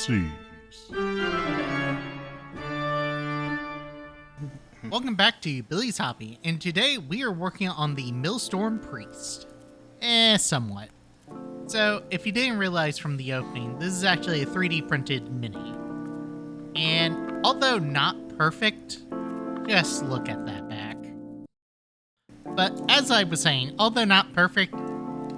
Proxies. Welcome back to Billy's Hobby, and today we are working on the Ministorum Priest. Somewhat. So, if you didn't realize from the opening, this is actually a 3D printed mini. And although not perfect, just look at that back. But as I was saying, although not perfect,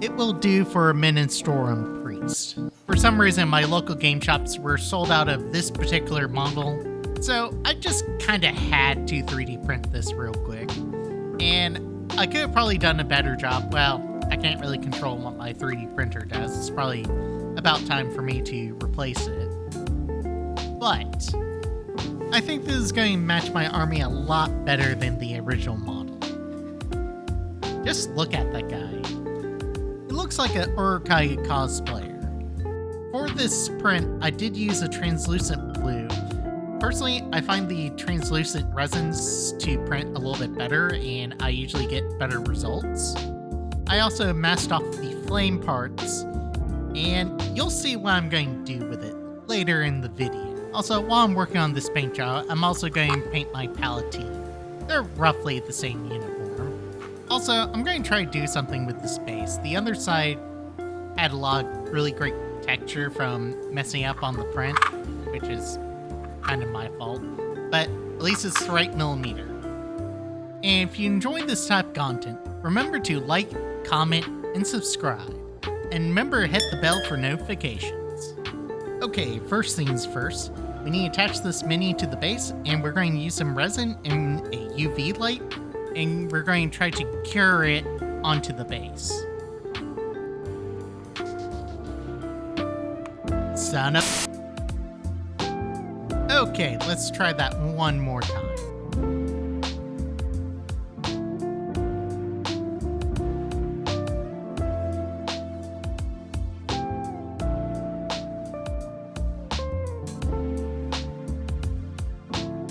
it will do for a Ministorum Priest. For some reason, my local game shops were sold out of this particular model, so I just kinda had to 3D print this real quick. And I could have probably done a better job. Well, I can't really control what my 3D printer does. It's probably about time for me to replace it. But I think this is going to match my army a lot better than the original model. Just look at that guy. He looks like an Urukai cosplayer. For this print, I did use a translucent blue. Personally, I find the translucent resins to print a little bit better, and I usually get better results. I also masked off the flame parts, and you'll see what I'm going to do with it later in the video. Also, while I'm working on this paint job, I'm also going to paint my Palatine. They're roughly the same uniform. Also, I'm going to try to do something with the space. The other side had a lot of really great texture from messing up on the print, which is kind of my fault, but at least it's the right millimeter. And if you enjoy this type of content, remember to like, comment, and subscribe. And remember to hit the bell for notifications. Okay, first things first, we need to attach this mini to the base, and we're going to use some resin and a UV light, and we're going to try to cure it onto the base. Son of... Okay, let's try that one more time.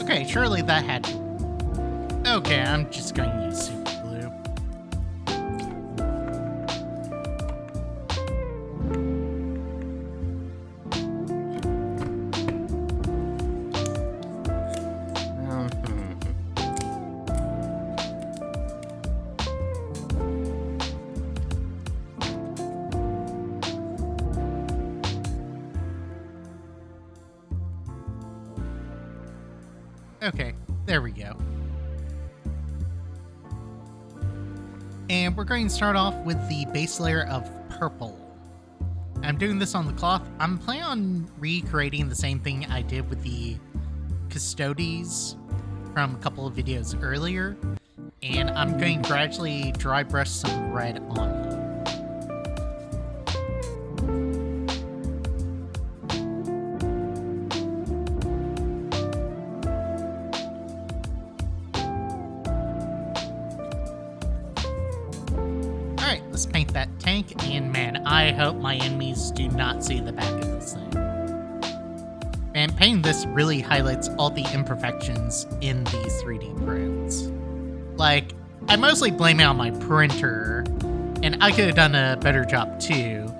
Okay, surely that had to... Okay, I'm just going to use super glue. Okay, there we go. And we're going to start off with the base layer of purple. I'm doing this on the cloth. I'm planning on recreating the same thing I did with the Custodes from a couple of videos earlier. And I'm going to gradually dry brush some red on it. Let's paint that tank, and man, I hope my enemies do not see the back of this thing. Man, painting this really highlights all the imperfections in these 3D prints. Like, I mostly blame it on my printer, and I could have done a better job too,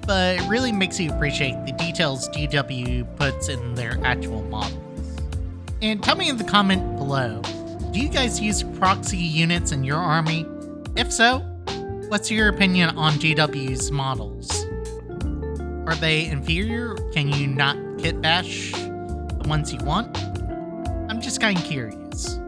but it really makes you appreciate the details GW puts in their actual models. And tell me in the comment below, do you guys use proxy units in your army? If so, what's your opinion on GW's models? Are they inferior? Can you not kit bash the ones you want? I'm just kind of curious.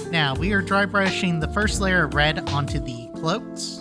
Now, we are dry brushing the first layer of red onto the cloaks.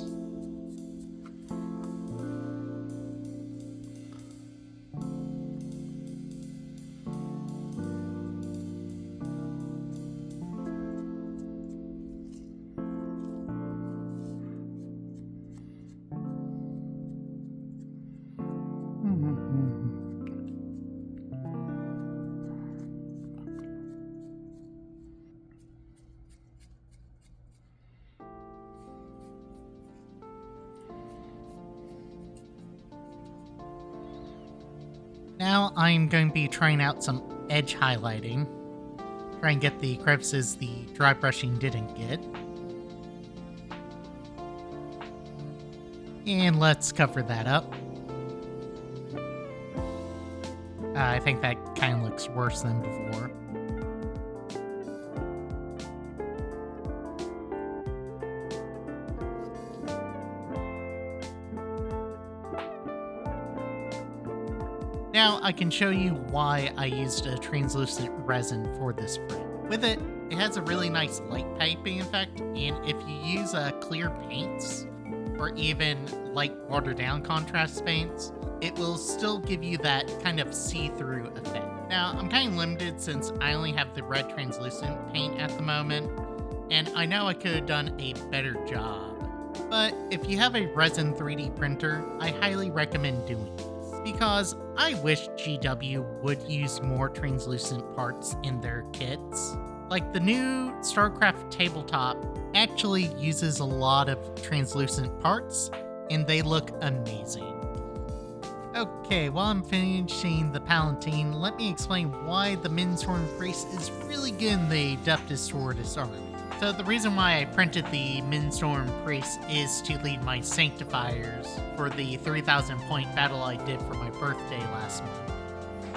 Now I'm going to be trying out some edge highlighting. Try and get the crevices the dry brushing didn't get. And let's cover that up. I think that kind of looks worse than before. Now I can show you why I used a translucent resin for this print. With it, it has a really nice light piping effect, and if you use clear paints or even light watered down contrast paints, it will still give you that kind of see-through effect. Now, I'm kind of limited since I only have the red translucent paint at the moment, and I know I could have done a better job. But if you have a resin 3D printer, I highly recommend doing this, because I wish GW would use more translucent parts in their kits. Like the new StarCraft tabletop actually uses a lot of translucent parts, and they look amazing. Okay, while I'm finishing the Palatine, let me explain why the Ministorum Priest is really good in the Adeptus Sororitas army. So the reason why I printed the Ministorum Priest is to lead my Sanctifiers for the 3,000 point battle I did for my birthday last month.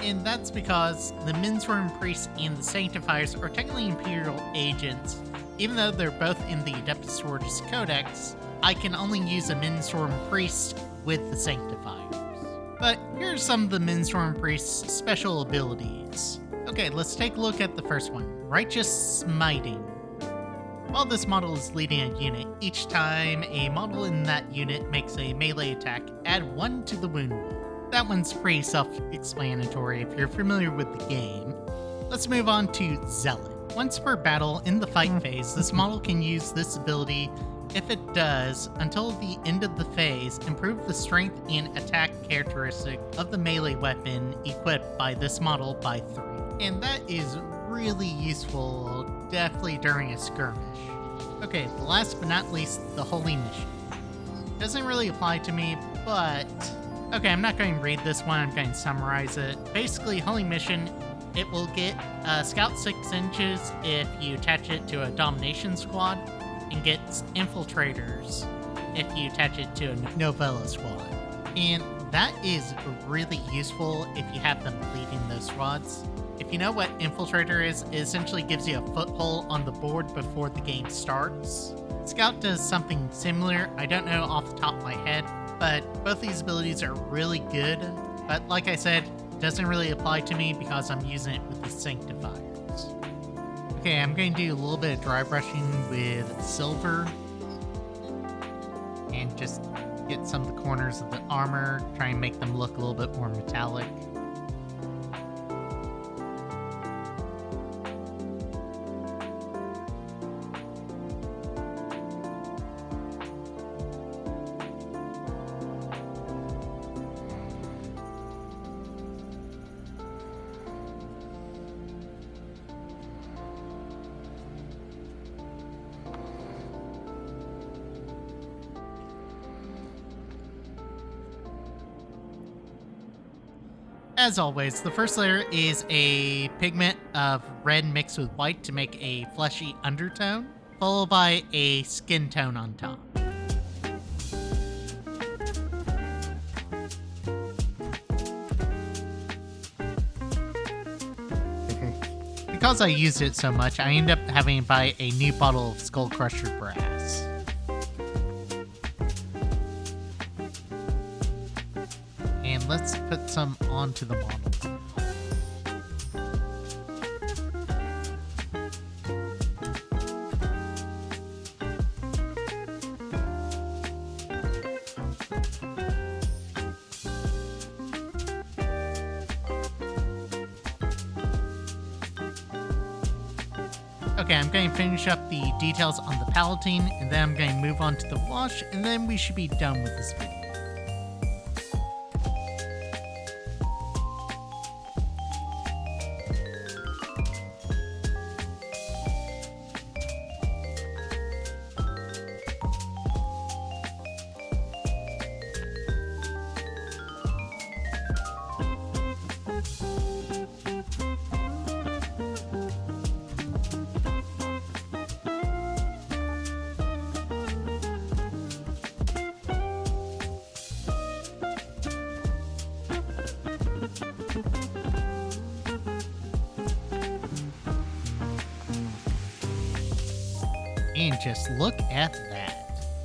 And that's because the Ministorum Priest and the Sanctifiers are technically Imperial agents. Even though they're both in the Adeptus Sororitas Codex, I can only use a Ministorum Priest with the Sanctifiers. But here are some of the Ministorum Priest's special abilities. Okay, let's take a look at the first one, Righteous Smiting. While this model is leading a unit, each time a model in that unit makes a melee attack, add 1 to the wound roll. That one's pretty self-explanatory if you're familiar with the game. Let's move on to Zealot. Once per battle in the fight phase, this model can use this ability. If it does, until the end of the phase, improve the strength and attack characteristic of the melee weapon equipped by this model by 3. And that is really useful, definitely during a skirmish. Okay, last but not least, the Holy Mission. Doesn't really apply to me, but... Okay, I'm not going to read this one, I'm going to summarize it. Basically, Holy Mission, it will get Scout 6 inches if you attach it to a Domination Squad, and gets Infiltrators if you attach it to a Novella Squad. And that is really useful if you have them leading those squads. If you know what Infiltrator is, it essentially gives you a foothold on the board before the game starts. Scout does something similar, I don't know off the top of my head, but both these abilities are really good. But like I said, it doesn't really apply to me because I'm using it with the Sanctifiers. Okay, I'm going to do a little bit of dry brushing with silver and just get some of the corners of the armor, try and make them look a little bit more metallic. As always, the first layer is a pigment of red mixed with white to make a fleshy undertone, followed by a skin tone on top. Because I used it so much, I ended up having to buy a new bottle of Skull Crusher Brass. And let's put some onto the model. Okay, I'm going to finish up the details on the Palatine, and then I'm going to move on to the wash, and then we should be done with this video. And just look at that.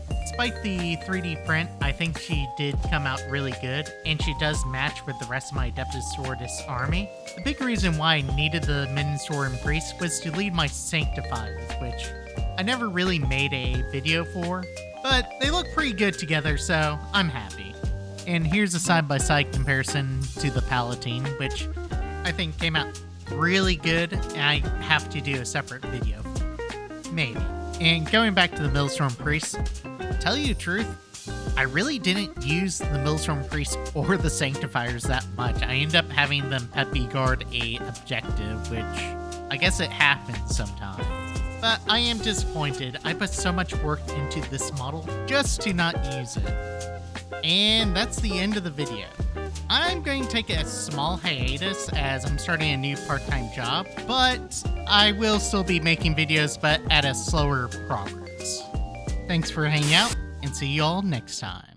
Despite the 3D print, I think she did come out really good, and she does match with the rest of my Adeptus Sororitatis army. The big reason why I needed the Ministorum Priest was to lead my Sanctifiers, which I never really made a video for, but they look pretty good together, so I'm happy. And here's a side-by-side comparison to the Palatine, which I think came out really good, and I have to do a separate video. Maybe. And going back to the Ministorum Priest, to tell you the truth, I really didn't use the Ministorum Priest or the Sanctifiers that much. I ended up having them Peppy guard a objective, which I guess it happens sometimes. But I am disappointed. I put so much work into this model just to not use it. And that's the end of the video. I'm going to take a small hiatus as I'm starting a new part-time job, but I will still be making videos, but at a slower progress. Thanks for hanging out, and see you all next time.